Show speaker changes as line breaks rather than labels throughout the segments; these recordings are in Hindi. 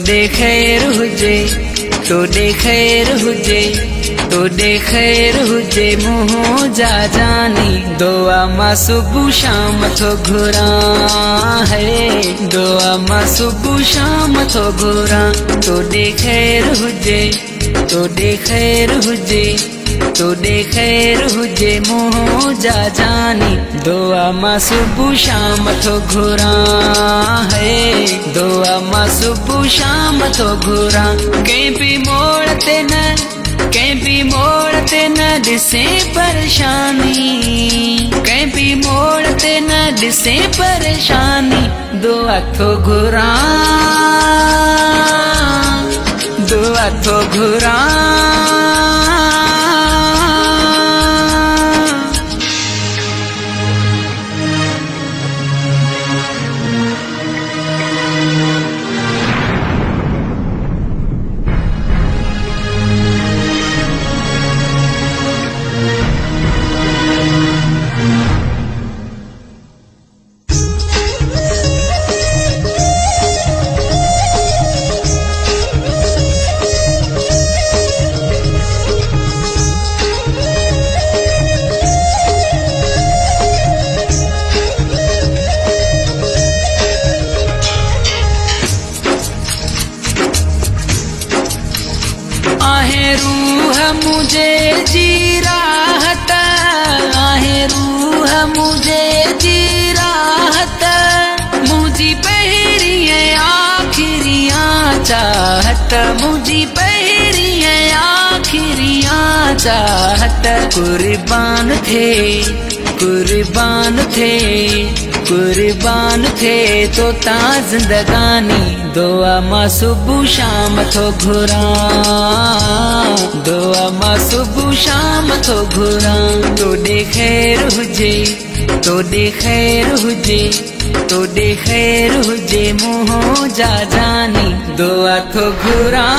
तोॾे ख़ैर हुजे, तोॾे ख़ैर हुजे, तोॾे ख़ैर हुजे मुंहुं जा जानी। दुआ मां सुबुह शाम थो घुरां है, दुआ मां सुबुह शाम थो घुरां। तोॾे ख़ैर हुजे, तोॾे ख़ैर हुजे, तोॾे ख़ैर हुजे मुंहुं जा जानी। दुआ मां सुबुह शाम थो घुरां है, दुआ मां सुबुह शाम थो घुरां। कंहिं बि मोड़ ते न, कंहिं बि मोड़ ते न ॾिसे परेशानी, कंहिं बि मोड़ ते न ॾिसे परेशानी। दुआ थो घुरां, दुआ थो घुरां। आहे रूह मुझे जी राहत, आहे रूह मुझे जी राहत। मुझी पहिरी आखिरिया चाहत, मुझी पहिरी आखिरिया चाहत। कुर्बान थे, कुर्बान थे, कुर्बान थे तो ता जिंदगानी। दुआ मां सुबुह शाम थो घुरां, दुआ मां सुबुह शाम थो घुरां। तोॾे ख़ैर हुजे, तोॾे ख़ैर हुजे, तोॾे ख़ैर हुजे मुंहुं जा जानी। दुआ थो घुरां,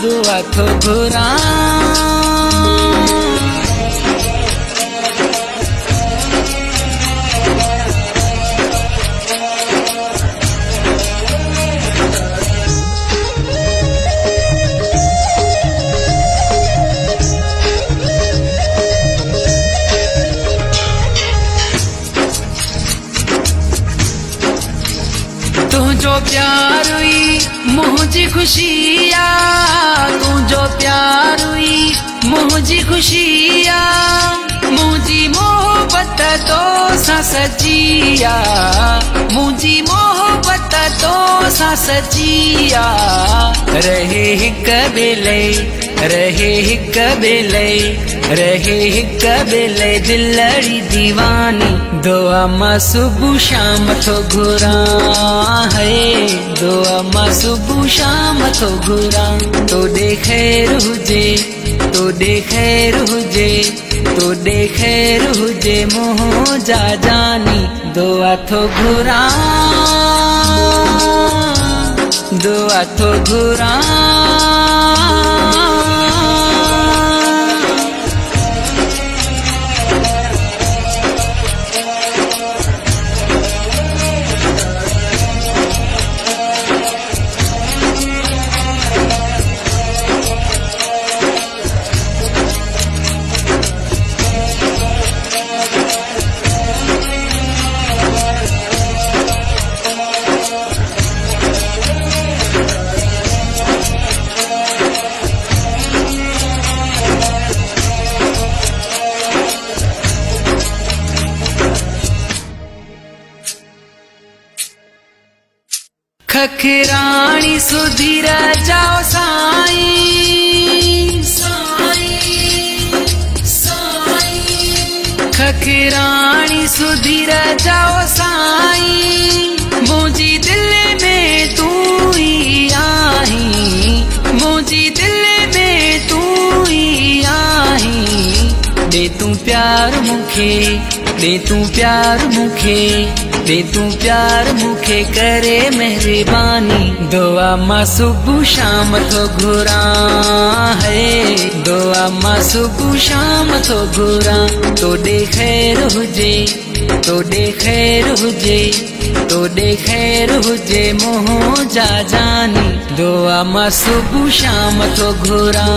दुआ थो घुरां। तुझो प्यार हुई मुझी खुशिया, तुझो प्यार हुई मुझी खुशिया। मुझी मोहब्बत तो सा सचिया, मुझी मोहब्बत तो सा सचिया। रहे हिक बेले, रहे हिक बेले, रहे हिक बेले दिलड़ी दीवानी। दुआ मां सुबुह शाम थो घुरां है, दुआ मां सुबुह शाम थो घुरां। तोॾे ख़ैर हुजे, तोॾे ख़ैर हुजे, तोॾे ख़ैर हुजे मुंहुं जा जानी। दुआ थो घुरां, दुआ थो घुरां। खखराणी सुधीर जाओ साईं, साईं, साईं। खखराणी सुधीर जाओ साईं। मुझी दिल में तू ही आई, मुझी दिल में तू ही आई। दे तू प्यार मुखे, दे तू प्यार मुखे, ते तू प्यार मुखे करे मेहरबानी दुआ मां सुबह शाम थो घुरा है दुआ मां सुबह शाम थो घुरा तोड़े खैर हुजे तोड़े खैर हुजे तोड़े खैर हुजे मोह जा जानी दुआ मां सुबह शाम थो घुरा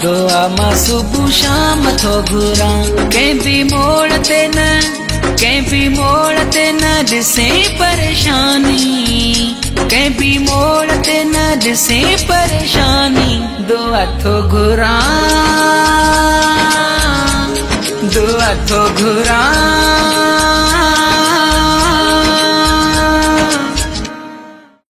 दुआ मां सुबह शाम थो घुरा कंहिं बि मोड़ ते न कंहिं बि मोड़ ते न ॾिसे परेशानी कंहिं बि मोड़ ते न ॾिसे परेशानी दुआ थो घुरा दुआ थो घुरा